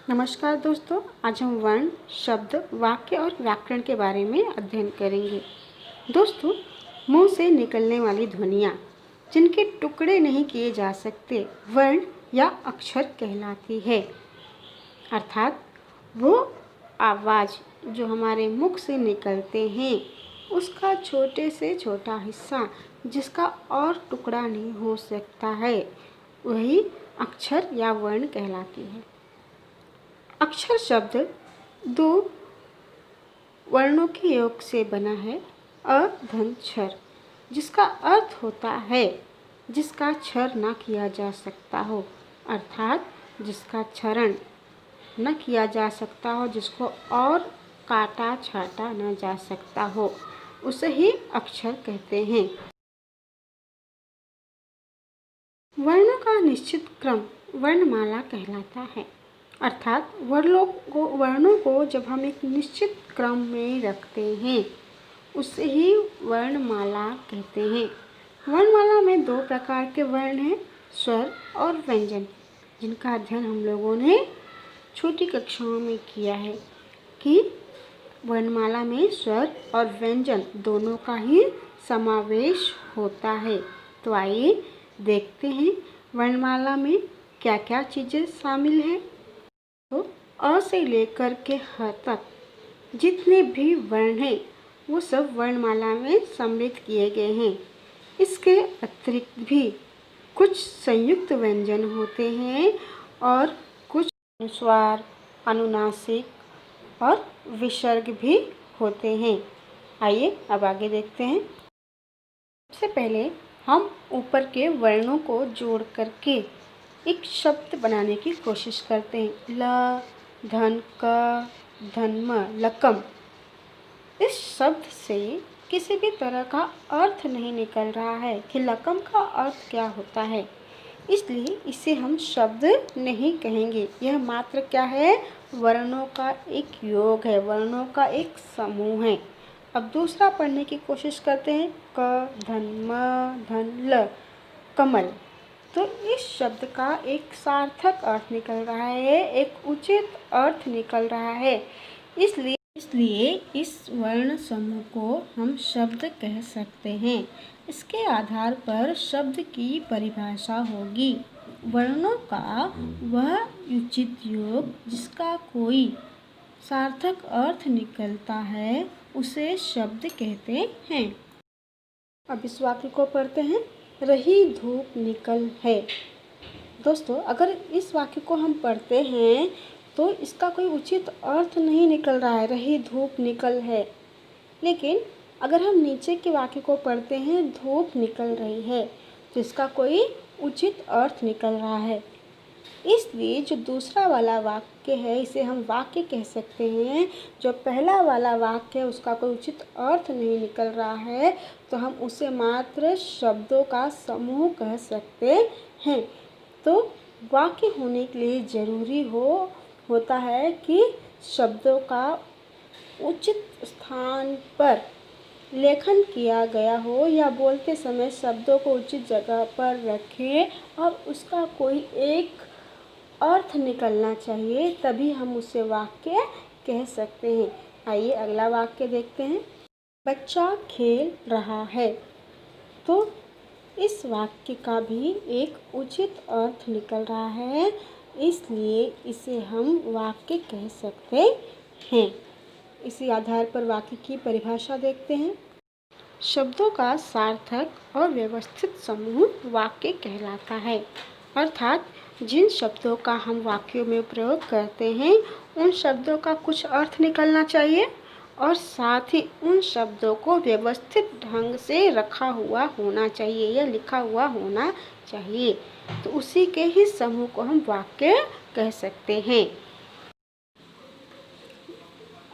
नमस्कार दोस्तों, आज हम वर्ण, शब्द, वाक्य और व्याकरण के बारे में अध्ययन करेंगे। दोस्तों, मुंह से निकलने वाली ध्वनियाँ जिनके टुकड़े नहीं किए जा सकते वर्ण या अक्षर कहलाती है। अर्थात वो आवाज़ जो हमारे मुख से निकलते हैं उसका छोटे से छोटा हिस्सा जिसका और टुकड़ा नहीं हो सकता है वही अक्षर या वर्ण कहलाती है। अक्षर शब्द दो वर्णों के योग से बना है। अ धन क्षर, जिसका अर्थ होता है जिसका क्षर न किया जा सकता हो, अर्थात जिसका क्षरण न किया जा सकता हो, जिसको और काटा छाटा न जा सकता हो, उसे ही अक्षर कहते हैं। वर्णों का निश्चित क्रम वर्णमाला कहलाता है। अर्थात वर्णों को जब हम एक निश्चित क्रम में रखते हैं उसे ही वर्णमाला कहते हैं। वर्णमाला में दो प्रकार के वर्ण हैं, स्वर और व्यंजन, जिनका अध्ययन हम लोगों ने छोटी कक्षाओं में किया है कि वर्णमाला में स्वर और व्यंजन दोनों का ही समावेश होता है। तो आइए देखते हैं वर्णमाला में क्या क्या चीज़ें शामिल हैं। तो अ से लेकर के ह तक जितने भी वर्ण हैं वो सब वर्णमाला में सम्मिलित किए गए हैं। इसके अतिरिक्त भी कुछ संयुक्त व्यंजन होते हैं और कुछ अनुस्वार, अनुनासिक और विसर्ग भी होते हैं। आइए अब आगे देखते हैं। सबसे पहले हम ऊपर के वर्णों को जोड़ करके एक शब्द बनाने की कोशिश करते हैं। ल, धन, क, धन्म, लकम। इस शब्द से किसी भी तरह का अर्थ नहीं निकल रहा है कि लकम का अर्थ क्या होता है, इसलिए इसे हम शब्द नहीं कहेंगे। यह मात्र क्या है, वर्णों का एक योग है, वर्णों का एक समूह है। अब दूसरा पढ़ने की कोशिश करते हैं। क, धन, म, धन, ल, कमल। तो इस शब्द का एक सार्थक अर्थ निकल रहा है, एक उचित अर्थ निकल रहा है, इसलिए इस वर्ण समूह को हम शब्द कह सकते हैं। इसके आधार पर शब्द की परिभाषा होगी। वर्णों का वह उचित योग जिसका कोई सार्थक अर्थ निकलता है उसे शब्द कहते हैं। अब इस वाक्य को पढ़ते हैं। रही धूप निकल है। दोस्तों, अगर इस वाक्य को हम पढ़ते हैं तो इसका कोई उचित अर्थ नहीं निकल रहा है, रही धूप निकल है। लेकिन अगर हम नीचे के वाक्य को पढ़ते हैं, धूप निकल रही है, तो इसका कोई उचित अर्थ निकल रहा है। इसलिए जो दूसरा वाला वाक्य है इसे हम वाक्य कह सकते हैं। जो पहला वाला वाक्य है उसका कोई उचित अर्थ नहीं निकल रहा है तो हम उसे मात्र शब्दों का समूह कह सकते हैं। तो वाक्य होने के लिए ज़रूरी होता है कि शब्दों का उचित स्थान पर लेखन किया गया हो या बोलते समय शब्दों को उचित जगह पर रखें और उसका कोई एक अर्थ निकलना चाहिए, तभी हम उसे वाक्य कह सकते हैं। आइए अगला वाक्य देखते हैं। बच्चा खेल रहा है। तो इस वाक्य का भी एक उचित अर्थ निकल रहा है, इसलिए इसे हम वाक्य कह सकते हैं। इसी आधार पर वाक्य की परिभाषा देखते हैं। शब्दों का सार्थक और व्यवस्थित समूह वाक्य कहलाता है। अर्थात जिन शब्दों का हम वाक्यों में प्रयोग करते हैं उन शब्दों का कुछ अर्थ निकलना चाहिए और साथ ही उन शब्दों को व्यवस्थित ढंग से रखा हुआ होना चाहिए या लिखा हुआ होना चाहिए, तो उसी के ही समूह को हम वाक्य कह सकते हैं।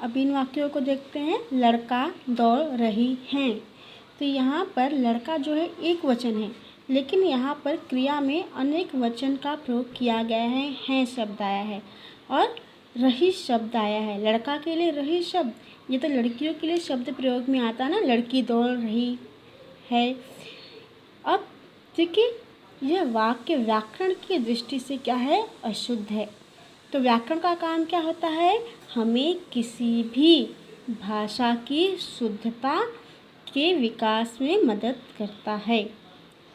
अब इन वाक्यों को देखते हैं। लड़का दौड़ रही है। तो यहाँ पर लड़का जो है एक वचन है, लेकिन यहाँ पर क्रिया में अनेक वचन का प्रयोग किया गया है शब्द आया है और रही शब्द आया है। लड़का के लिए रही शब्द, ये तो लड़कियों के लिए शब्द प्रयोग में आता है ना, लड़की दौड़ रही है। अब देखिए, यह वाक्य व्याकरण की दृष्टि से क्या है, अशुद्ध है। तो व्याकरण का काम क्या होता है? हमें किसी भी भाषा की शुद्धता के विकास में मदद करता है,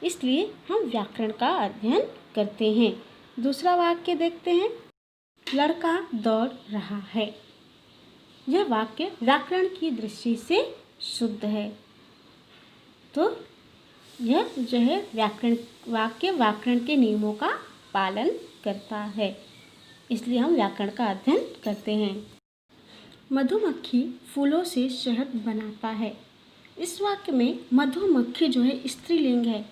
इसलिए हम व्याकरण का अध्ययन करते हैं। दूसरा वाक्य देखते हैं। लड़का दौड़ रहा है। यह वाक्य व्याकरण की दृष्टि से शुद्ध है। तो यह जो है व्याकरण के नियमों का पालन करता है, इसलिए हम व्याकरण का अध्ययन करते हैं। मधुमक्खी फूलों से शहद बनाता है। इस वाक्य में मधुमक्खी जो है स्त्रीलिंग है,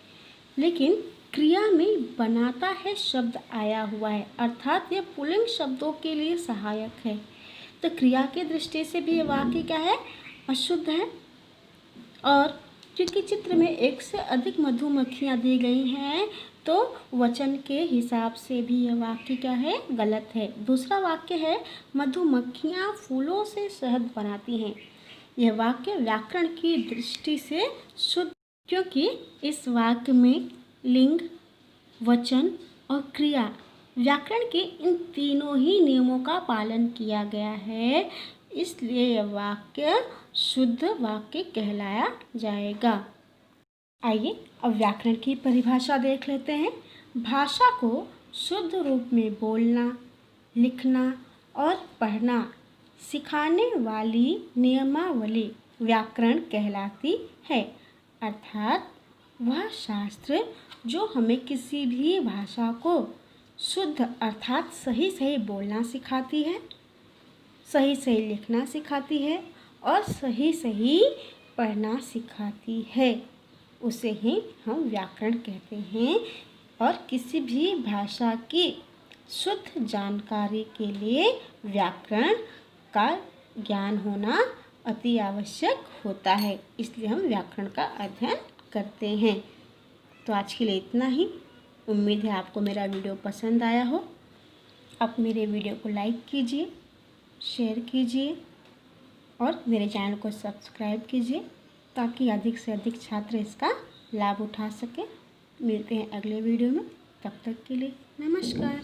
लेकिन क्रिया में बनाता है शब्द आया हुआ है, अर्थात यह पुल्लिंग शब्दों के लिए सहायक है। तो क्रिया की दृष्टि से भी ये वाक्य क्या है? अशुद्ध है। और क्योंकि चित्र में एक से अधिक मधुमक्खियाँ दी गई हैं, तो वचन के हिसाब से भी यह वाक्य क्या है? गलत है। दूसरा वाक्य है मधुमक्खियाँ फूलों से शहद बनाती हैं। यह वाक्य व्याकरण की दृष्टि से शुद्ध, क्योंकि इस वाक्य में लिंग, वचन और क्रिया व्याकरण के इन तीनों ही नियमों का पालन किया गया है, इसलिए यह वाक्य शुद्ध वाक्य कहलाया जाएगा। आइए अब व्याकरण की परिभाषा देख लेते हैं। भाषा को शुद्ध रूप में बोलना, लिखना और पढ़ना सिखाने वाली नियमावली व्याकरण कहलाती है, अर्थात वह शास्त्र जो हमें किसी भी भाषा को शुद्ध अर्थात सही सही बोलना सिखाती है, सही सही लिखना सिखाती है और सही सही पढ़ना सिखाती है, उसे ही हम व्याकरण कहते हैं। और किसी भी भाषा की शुद्ध जानकारी के लिए व्याकरण का ज्ञान होना अति आवश्यक होता है, इसलिए हम व्याकरण का अध्ययन करते हैं। तो आज के लिए इतना ही। उम्मीद है आपको मेरा वीडियो पसंद आया हो। आप मेरे वीडियो को लाइक कीजिए, शेयर कीजिए और मेरे चैनल को सब्सक्राइब कीजिए, ताकि अधिक से अधिक छात्र इसका लाभ उठा सकें। मिलते हैं अगले वीडियो में, तब तक के लिए नमस्कार।